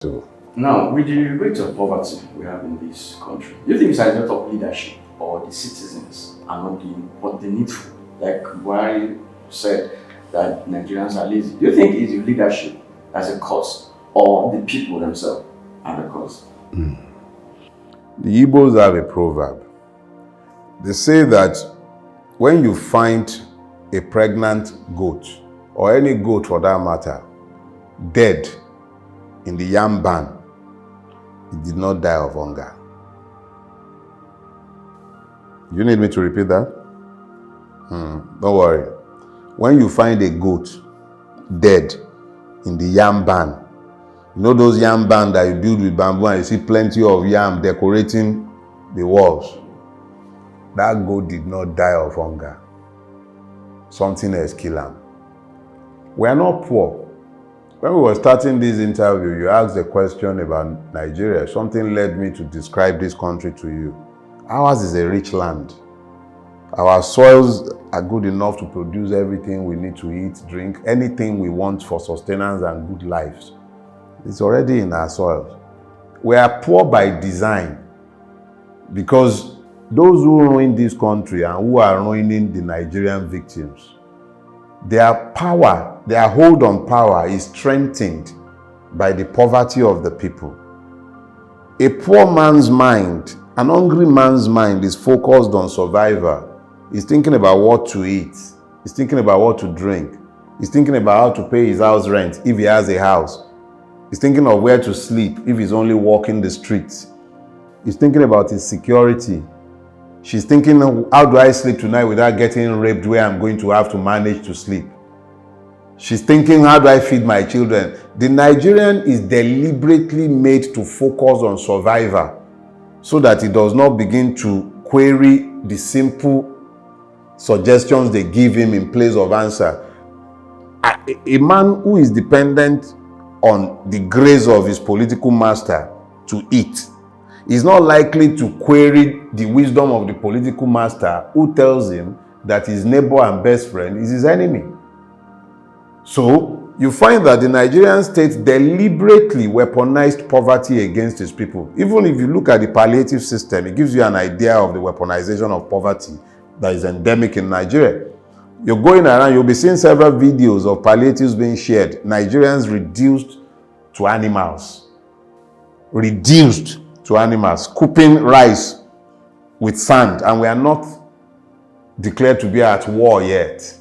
So now, with the rate of poverty we have in this country, do you think it's a result of leadership or the citizens are not doing what they need for? Like Buhari said that Nigerians are lazy. Do you think it's the leadership as a cause or the people themselves are the cause? the Igbos have a proverb. They say that when you find a pregnant goat, or any goat for that matter, dead in the yam barn, it did not die of hunger. You need me to repeat that? Don't worry. When you find a goat dead in the yam barn, you know those yam barn that you build with bamboo and you see plenty of yam decorating the walls? That goat did not die of hunger. Something else killed him. We are not poor. When we were starting this interview, you asked a question about Nigeria. Something led me to describe this country to you. Ours is a rich land. Our soils are good enough to produce everything we need to eat, drink, anything we want for sustenance and good lives. It's already in our soils. We are poor by design because those who ruin this country and who are ruining the Nigerian victims, their power, their hold on power is strengthened by the poverty of the people. A poor man's mind, an hungry man's mind is focused on survival. He's thinking about what to eat. He's thinking about what to drink. He's thinking about how to pay his house rent if he has a house. He's thinking of where to sleep if he's only walking the streets. He's thinking about his security. She's thinking, how do I sleep tonight without getting raped where I'm going to have to manage to sleep? She's thinking, how do I feed my children? The Nigerian is deliberately made to focus on survival so that he does not begin to query the simple suggestions they give him in place of answer. A man who is dependent on the grace of his political master to eat is not likely to query the wisdom of the political master who tells him that his neighbor and best friend is his enemy. So you find that the Nigerian state deliberately weaponized poverty against its people. Even if you look at the palliative system, it gives you an idea of the weaponization of poverty that is endemic in Nigeria. You're going around, you'll be seeing several videos of palliatives being shared. Nigerians reduced to animals. Reduced to animals, scooping rice with sand, and we are not declared to be at war yet.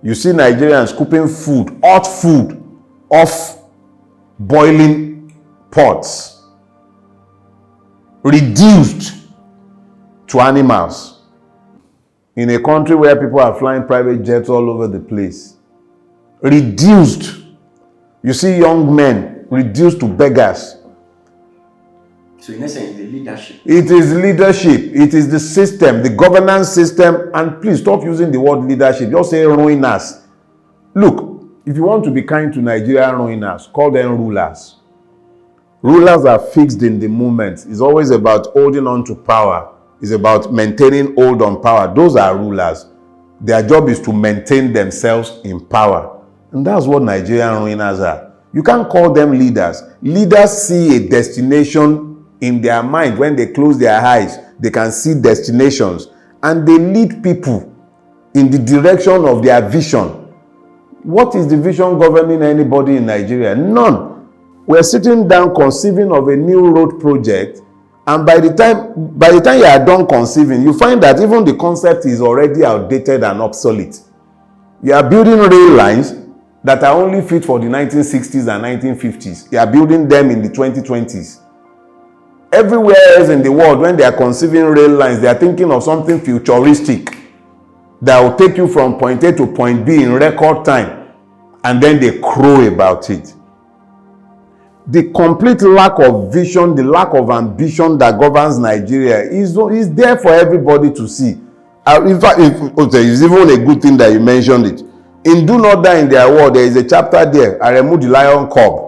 You see Nigerians scooping food, hot food, off boiling pots. Reduced to animals. In a country where people are flying private jets all over the place. Reduced. You see young men reduced to beggars. So in essence, the leadership. It is leadership. It is the system, the governance system. And please stop using the word leadership. Just say ruiners. Look, if you want to be kind to Nigerian ruiners, call them rulers. Rulers are fixed in the moment. It's always about holding on to power. It's about maintaining hold on power. Those are rulers. Their job is to maintain themselves in power. And that's what Nigerian ruiners are. You can't call them leaders. Leaders see a destination in their mind. When they close their eyes, they can see destinations. And they lead people in the direction of their vision. What is the vision governing anybody in Nigeria? None. We're sitting down conceiving of a new road project, and by the time you are done conceiving, you find that even the concept is already outdated and obsolete. You are building rail lines that are only fit for the 1960s and 1950s. You are building them in the 2020s. Everywhere else in the world, when they are conceiving rail lines, they are thinking of something futuristic that will take you from point A to point B in record time, and then they crow about it. The complete lack of vision, the lack of ambition that governs Nigeria is there for everybody to see. In fact, it's even a good thing that you mentioned it. In Do Not Die in Their War, there is a chapter there, I Removed the Lion Cub.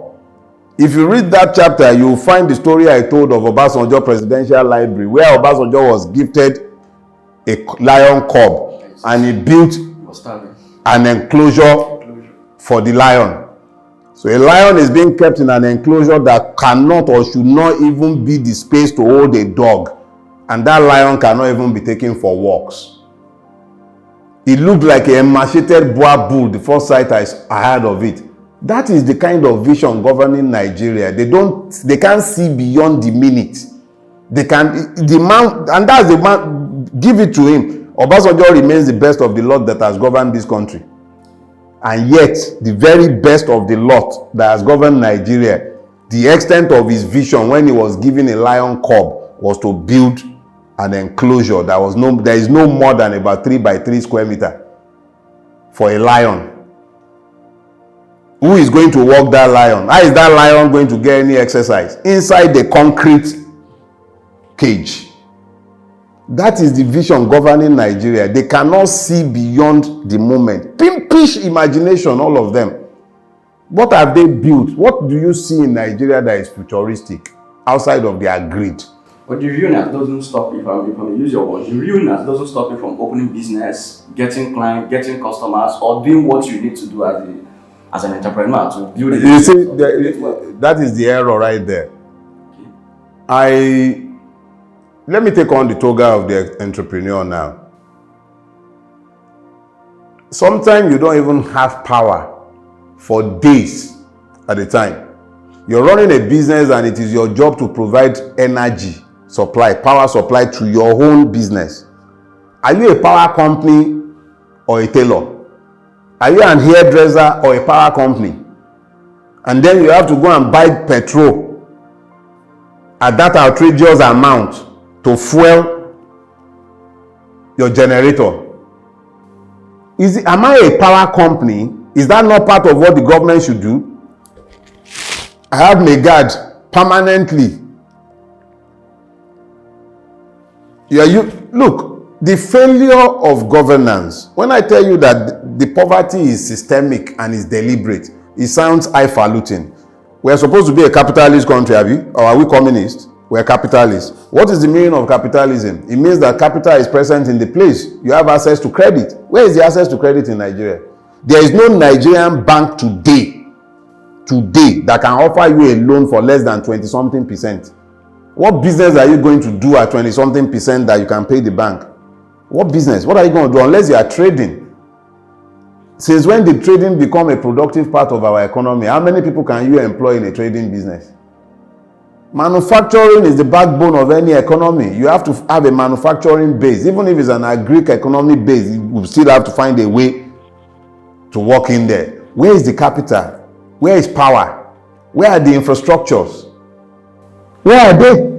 If you read that chapter, you will find the story I told of Obasanjo Presidential Library, where Obasanjo was gifted a lion cub, and he built an enclosure for the lion. So a lion is being kept in an enclosure that cannot or should not even be the space to hold a dog. And that lion cannot even be taken for walks. It looked like a emaciated boar bull the first sight I heard of it. That is the kind of vision governing Nigeria. They can't see beyond the minute. They can, the man, and that's the man, give it to him. Obasanjo remains the best of the lot that has governed this country. And yet, the very best of the lot that has governed Nigeria, the extent of his vision when he was given a lion cub was to build an enclosure there is no more than about 3 by 3 square meter for a lion. Who is going to walk that lion? How is that lion going to get any exercise? Inside the concrete cage. That is the vision governing Nigeria. They cannot see beyond the moment. Pimpish imagination, all of them. What have they built? What do you see in Nigeria that is futuristic outside of their greed? But the realness doesn't stop, if I use your words, the realness doesn't stop you from opening business, getting clients, getting customers, or doing what you need to do as an entrepreneur to build it. You see, that is the error right there. Okay. Let me take on the toga of the entrepreneur now. Sometimes you don't even have power for days at a time. You're running a business and it is your job to provide energy supply, power supply to your own business. Are you a power company or a tailor? Are you an hairdresser or a power company? And then you have to go and buy petrol at that outrageous amount to fuel your generator. Am I a power company? Is that not part of what the government should do? I have Megad permanently. Look, the failure of governance, when I tell you that the poverty is systemic and is deliberate, it sounds highfalutin. We are supposed to be a capitalist country, or are we communist? We are capitalists. What is the meaning of capitalism? It means that capital is present in the place. You have access to credit. Where is the access to credit in Nigeria? There is no Nigerian bank today that can offer you a loan for less than 20-something percent. What business are you going to do at 20-something percent that you can pay the bank? What business? What are you going to do unless you are trading? Since when did trading become a productive part of our economy? How many people can you employ in a trading business? Manufacturing is the backbone of any economy. You have to have a manufacturing base. Even if it's an agric economy base, you will still have to find a way to work in there. Where is the capital? Where is power? Where are the infrastructures? Where are they?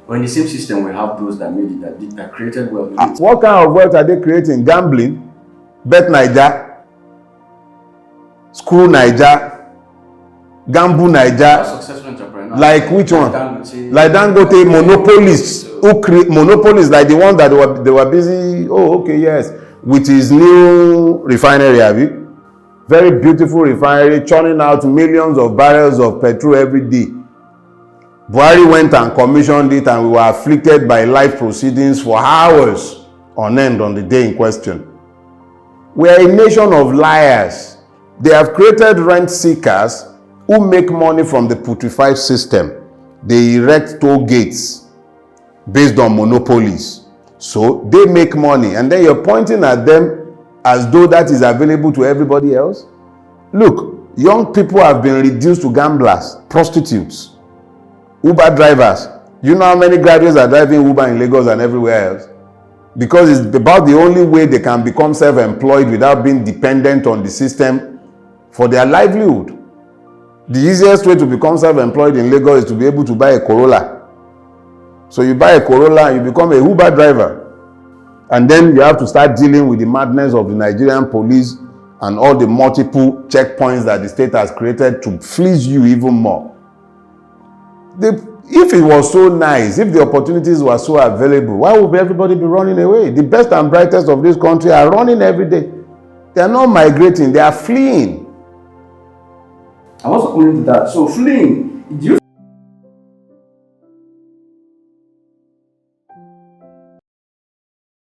But in the same system, we have those that made it, that created wealth. What kind of wealth are they creating? Gambling? Bet Niger? Screw Niger? Gamble Niger? Successful entrepreneurs. Like which one? Like Dangote, monopolists. Who create monopolists like the one that they were busy, with his new refinery, very beautiful refinery, churning out millions of barrels of petrol every day. Buhari went and commissioned it, and we were afflicted by life proceedings for hours on end on the day in question. We are a nation of liars. They have created rent seekers who make money from the putrefied system. They erect toll gates based on monopolies. So they make money, and then you're pointing at them as though that is available to everybody else. Look, young people have been reduced to gamblers, prostitutes, Uber drivers. You know how many graduates are driving Uber in Lagos and everywhere else? Because it's about the only way they can become self-employed without being dependent on the system for their livelihood. The easiest way to become self-employed in Lagos is to be able to buy a Corolla. So you buy a Corolla and you become a Uber driver. And then you have to start dealing with the madness of the Nigerian police and all the multiple checkpoints that the state has created to fleece you even more. If it was so nice, if the opportunities were so available, why would everybody be running away? The best and brightest of this country are running every day. They are not migrating, they are fleeing. I was coming to that. So fleeing, do you